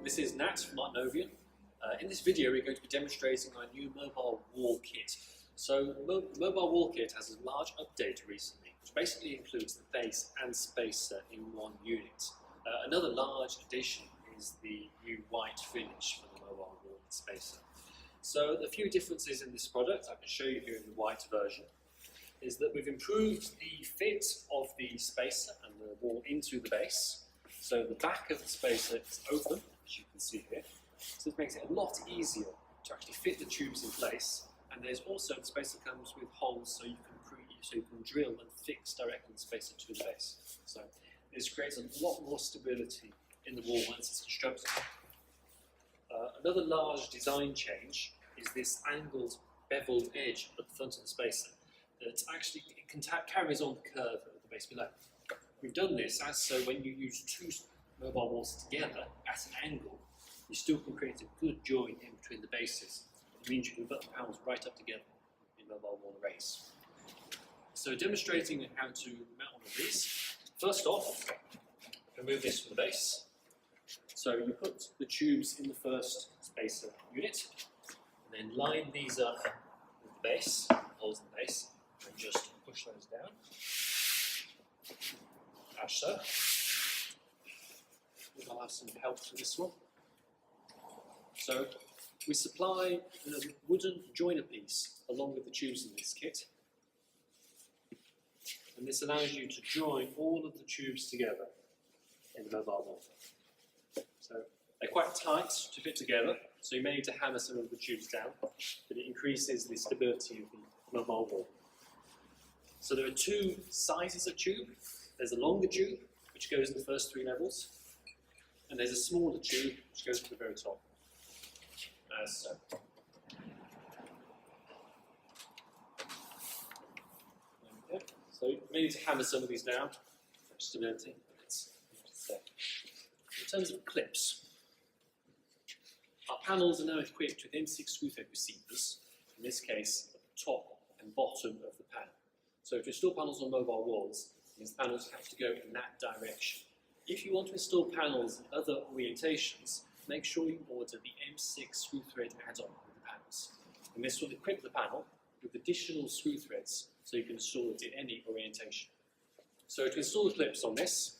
This is Nat from Artnovion. In this video we're going to be demonstrating our new mobile wall kit. So mobile wall kit has a large update recently, which basically includes the base and spacer in one unit. Another large addition is the new white finish for the mobile wall and spacer. So the few differences in this product, I can show you here in the white version, is that we've improved the fit of the spacer and the wall into the base. So the back of the spacer is open, as you can see here. So this makes it a lot easier to actually fit the tubes in place. And there's also, the spacer comes with holes so you can drill and fix directly the spacer to the base. So this creates a lot more stability in the wall once it's constructed. Another large design change is this angled, beveled edge at the front of the spacer. That actually carries on the curve at the base below. We've done this so when you use two mobile walls together at an angle, you still can create a good joint in between the bases. It means you can put the panels right up together in mobile wall arrays. So demonstrating how to mount one of these. First off, remove this from the base. So you put the tubes in the first spacer unit, and then line these up with the base, holes in the base, and just push those down, as so. I'll have some help for this one. So we supply a wooden joiner piece along with the tubes in this kit, and this allows you to join all of the tubes together in the mobile wall. So they're quite tight to fit together, so you may need to hammer some of the tubes down, but it increases the stability of the mobile wall. So there are two sizes of tube. There's a longer tube, which goes in the first 3 levels, and there's a smaller tube, which goes to the very top, as so. Okay. So you may need to hammer some of these down for stability. In terms of clips, our panels are now equipped with M6 screw thread receivers, in this case at the top and bottom of the panel. So to install panels on mobile walls, these panels have to go in that direction. If you want to install panels in other orientations, make sure you order the M6 screw thread add-on with the panels. And this will equip the panel with additional screw threads so you can install it in any orientation. So to install the clips on this,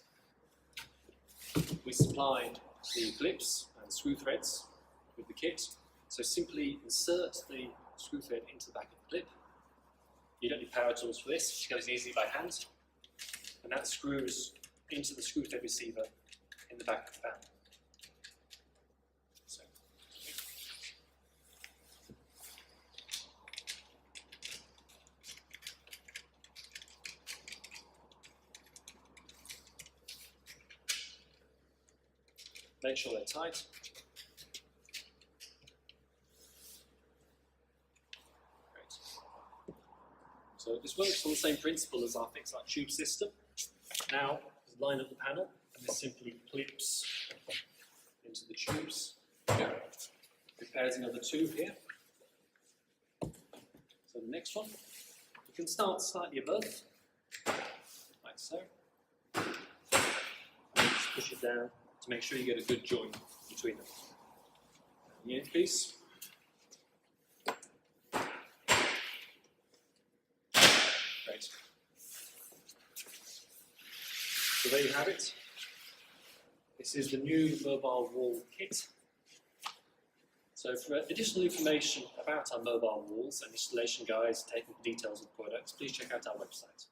we supplied the clips and screw threads with the kit. So simply insert the screw thread into the back of the clip. You don't need power tools for this, it goes easily by hand. And that screws into the screw thread receiver in the back of the panel. So. Make sure they're tight. So this works on the same principle as our FixArt Tube system. Now, line up the panel, and this simply clips into the tubes. Prepares another 2 here. So the next one, you can start slightly above, like so. And just push it down to make sure you get a good joint between them. The end piece. Great. So there you have it. This is the new mobile wall kit. So for additional information about our mobile walls and installation guides, technical details of the products, please check out our website.